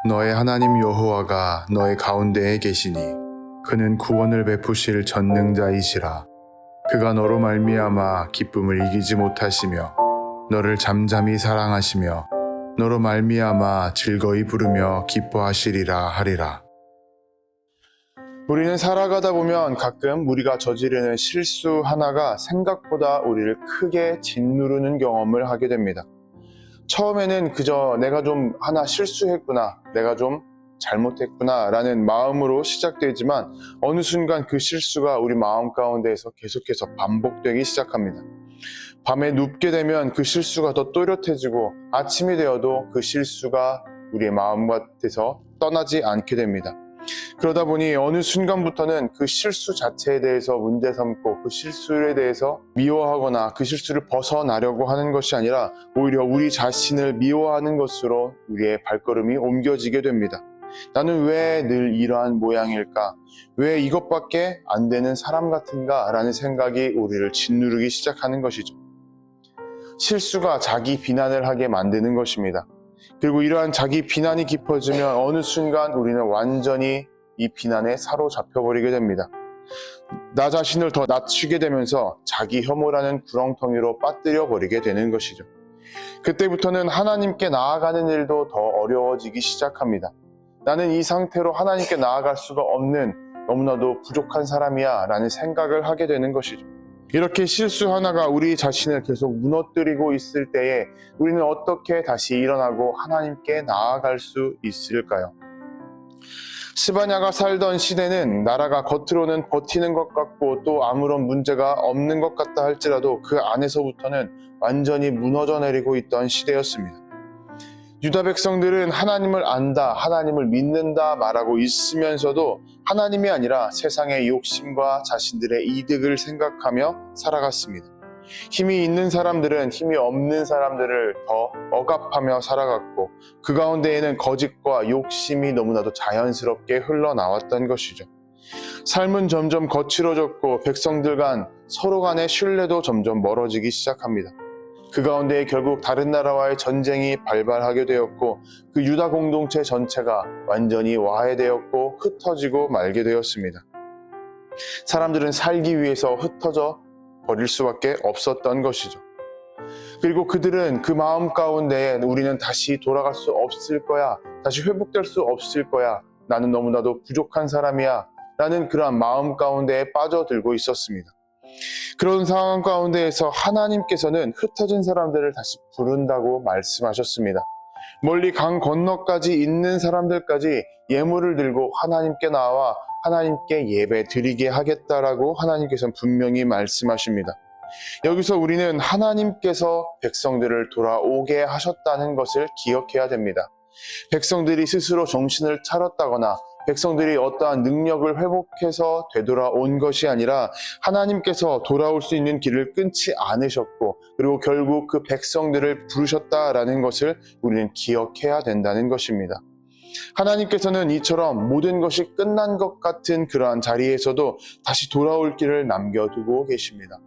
너의 하나님 여호와가 너의 가운데에 계시니 그는 구원을 베푸실 전능자이시라. 그가 너로 말미암아 기쁨을 이기지 못하시며 너를 잠잠히 사랑하시며 너로 말미암아 즐거이 부르며 기뻐하시리라 하리라. 우리는 살아가다 보면 가끔 우리가 저지르는 실수 하나가 생각보다 우리를 크게 짓누르는 경험을 하게 됩니다. 처음에는 그저 내가 좀 하나 실수했구나, 내가 좀 잘못했구나 라는 마음으로 시작되지만 어느 순간 그 실수가 우리 마음 가운데에서 계속해서 반복되기 시작합니다. 밤에 눕게 되면 그 실수가 더 또렷해지고 아침이 되어도 그 실수가 우리의 마음 곁에서 떠나지 않게 됩니다. 그러다 보니 어느 순간부터는 그 실수 자체에 대해서 문제 삼고 그 실수에 대해서 미워하거나 그 실수를 벗어나려고 하는 것이 아니라 오히려 우리 자신을 미워하는 것으로 우리의 발걸음이 옮겨지게 됩니다. 나는 왜 늘 이러한 모양일까? 왜 이것밖에 안 되는 사람 같은가? 라는 생각이 우리를 짓누르기 시작하는 것이죠. 실수가 자기 비난을 하게 만드는 것입니다. 그리고 이러한 자기 비난이 깊어지면 어느 순간 우리는 완전히 이 비난에 사로잡혀버리게 됩니다. 나 자신을 더 낮추게 되면서 자기 혐오라는 구렁텅이로 빠뜨려버리게 되는 것이죠. 그때부터는 하나님께 나아가는 일도 더 어려워지기 시작합니다. 나는 이 상태로 하나님께 나아갈 수가 없는 너무나도 부족한 사람이야 라는 생각을 하게 되는 것이죠. 이렇게 실수 하나가 우리 자신을 계속 무너뜨리고 있을 때에 우리는 어떻게 다시 일어나고 하나님께 나아갈 수 있을까요? 스바냐가 살던 시대는 나라가 겉으로는 버티는 것 같고 또 아무런 문제가 없는 것 같다 할지라도 그 안에서부터는 완전히 무너져 내리고 있던 시대였습니다. 유다 백성들은 하나님을 안다, 하나님을 믿는다 말하고 있으면서도 하나님이 아니라 세상의 욕심과 자신들의 이득을 생각하며 살아갔습니다. 힘이 있는 사람들은 힘이 없는 사람들을 더 억압하며 살아갔고 그 가운데에는 거짓과 욕심이 너무나도 자연스럽게 흘러나왔던 것이죠. 삶은 점점 거칠어졌고 백성들 간 서로 간의 신뢰도 점점 멀어지기 시작합니다. 그 가운데 결국 다른 나라와의 전쟁이 발발하게 되었고 그 유다 공동체 전체가 완전히 와해되었고 흩어지고 말게 되었습니다. 사람들은 살기 위해서 흩어져 버릴 수밖에 없었던 것이죠. 그리고 그들은 그 마음 가운데에 우리는 다시 돌아갈 수 없을 거야, 다시 회복될 수 없을 거야, 나는 너무나도 부족한 사람이야 라는 그러한 마음 가운데에 빠져들고 있었습니다. 그런 상황 가운데에서 하나님께서는 흩어진 사람들을 다시 부른다고 말씀하셨습니다. 멀리 강 건너까지 있는 사람들까지 예물을 들고 하나님께 나와 하나님께 예배 드리게 하겠다라고 하나님께서는 분명히 말씀하십니다. 여기서 우리는 하나님께서 백성들을 돌아오게 하셨다는 것을 기억해야 됩니다. 백성들이 스스로 정신을 차렸다거나 백성들이 어떠한 능력을 회복해서 되돌아온 것이 아니라 하나님께서 돌아올 수 있는 길을 끊지 않으셨고 그리고 결국 그 백성들을 부르셨다라는 것을 우리는 기억해야 된다는 것입니다. 하나님께서는 이처럼 모든 것이 끝난 것 같은 그러한 자리에서도 다시 돌아올 길을 남겨두고 계십니다.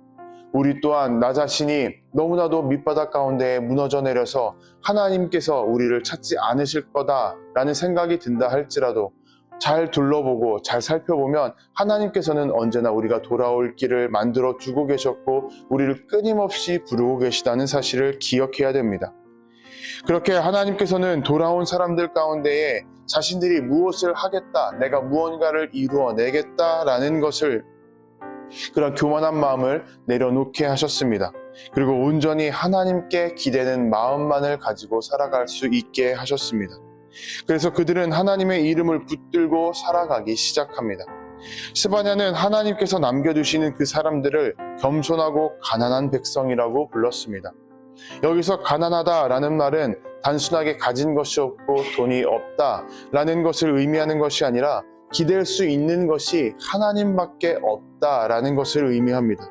우리 또한 나 자신이 너무나도 밑바닥 가운데 무너져 내려서 하나님께서 우리를 찾지 않으실 거다라는 생각이 든다 할지라도 잘 둘러보고 잘 살펴보면 하나님께서는 언제나 우리가 돌아올 길을 만들어 두고 계셨고 우리를 끊임없이 부르고 계시다는 사실을 기억해야 됩니다. 그렇게 하나님께서는 돌아온 사람들 가운데에 자신들이 무엇을 하겠다, 내가 무언가를 이루어내겠다라는 것을 그런 교만한 마음을 내려놓게 하셨습니다. 그리고 온전히 하나님께 기대는 마음만을 가지고 살아갈 수 있게 하셨습니다. 그래서 그들은 하나님의 이름을 붙들고 살아가기 시작합니다. 스바냐는 하나님께서 남겨두시는 그 사람들을 겸손하고 가난한 백성이라고 불렀습니다. 여기서 가난하다라는 말은 단순하게 가진 것이 없고 돈이 없다라는 것을 의미하는 것이 아니라 기댈 수 있는 것이 하나님밖에 없다라는 것을 의미합니다.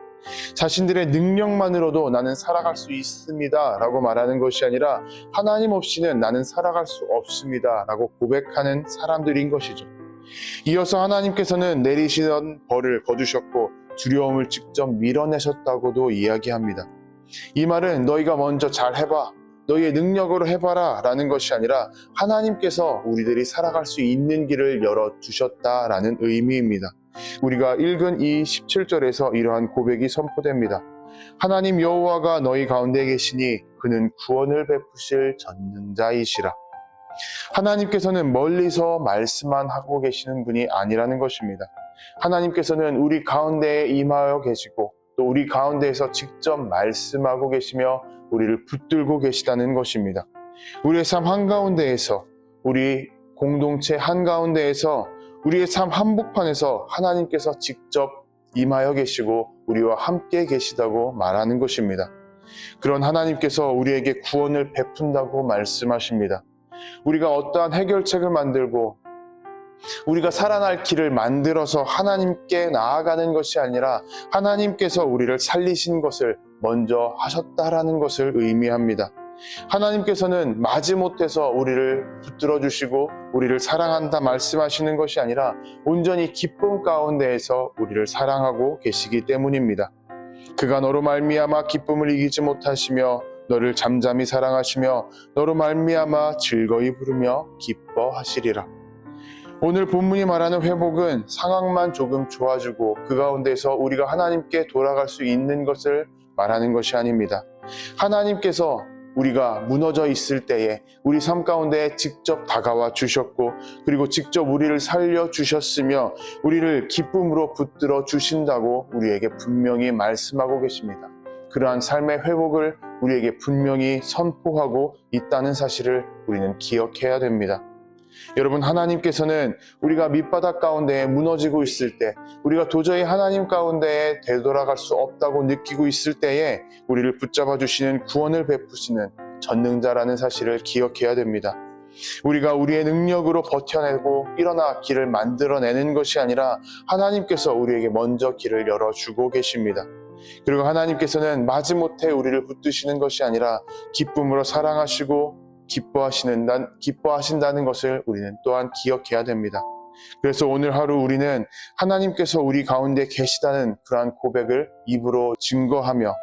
자신들의 능력만으로도 나는 살아갈 수 있습니다 라고 말하는 것이 아니라 하나님 없이는 나는 살아갈 수 없습니다 라고 고백하는 사람들인 것이죠. 이어서 하나님께서는 내리시던 벌을 거두셨고 두려움을 직접 밀어내셨다고도 이야기합니다. 이 말은 너희가 먼저 잘 해봐, 너희의 능력으로 해봐라 라는 것이 아니라 하나님께서 우리들이 살아갈 수 있는 길을 열어주셨다라는 의미입니다. 우리가 읽은 이 17절에서 이러한 고백이 선포됩니다. 하나님 여호와가 너희 가운데 계시니 그는 구원을 베푸실 전능자이시라. 하나님께서는 멀리서 말씀만 하고 계시는 분이 아니라는 것입니다. 하나님께서는 우리 가운데에 임하여 계시고 또 우리 가운데에서 직접 말씀하고 계시며 우리를 붙들고 계시다는 것입니다. 우리의 삶 한가운데에서, 우리 공동체 한가운데에서, 우리의 삶 한복판에서 하나님께서 직접 임하여 계시고 우리와 함께 계시다고 말하는 것입니다. 그런 하나님께서 우리에게 구원을 베푼다고 말씀하십니다. 우리가 어떠한 해결책을 만들고 우리가 살아날 길을 만들어서 하나님께 나아가는 것이 아니라 하나님께서 우리를 살리신 것을 먼저 하셨다라는 것을 의미합니다. 하나님께서는 마지못해서 우리를 붙들어 주시고 우리를 사랑한다 말씀하시는 것이 아니라 온전히 기쁨 가운데에서 우리를 사랑하고 계시기 때문입니다. 그가 너로 말미암아 기쁨을 이기지 못하시며 너를 잠잠히 사랑하시며 너로 말미암아 즐거이 부르며 기뻐하시리라. 오늘 본문이 말하는 회복은 상황만 조금 좋아지고 그 가운데서 우리가 하나님께 돌아갈 수 있는 것을 말하는 것이 아닙니다. 하나님께서 우리가 무너져 있을 때에 우리 삶 가운데 직접 다가와 주셨고 그리고 직접 우리를 살려 주셨으며 우리를 기쁨으로 붙들어 주신다고 우리에게 분명히 말씀하고 계십니다. 그러한 삶의 회복을 우리에게 분명히 선포하고 있다는 사실을 우리는 기억해야 됩니다. 여러분, 하나님께서는 우리가 밑바닥 가운데 무너지고 있을 때, 우리가 도저히 하나님 가운데에 되돌아갈 수 없다고 느끼고 있을 때에 우리를 붙잡아 주시는 구원을 베푸시는 전능자라는 사실을 기억해야 됩니다. 우리가 우리의 능력으로 버텨내고 일어나 길을 만들어내는 것이 아니라 하나님께서 우리에게 먼저 길을 열어주고 계십니다. 그리고 하나님께서는 마지못해 우리를 붙드시는 것이 아니라 기쁨으로 사랑하시고 기뻐하신다는 것을 우리는 또한 기억해야 됩니다. 그래서 오늘 하루 우리는 하나님께서 우리 가운데 계시다는 그러한 고백을 입으로 증거하며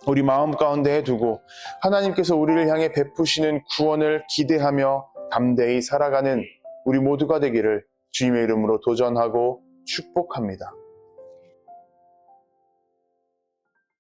우리 마음 가운데에 두고 하나님께서 우리를 향해 베푸시는 구원을 기대하며 담대히 살아가는 우리 모두가 되기를 주님의 이름으로 도전하고 축복합니다.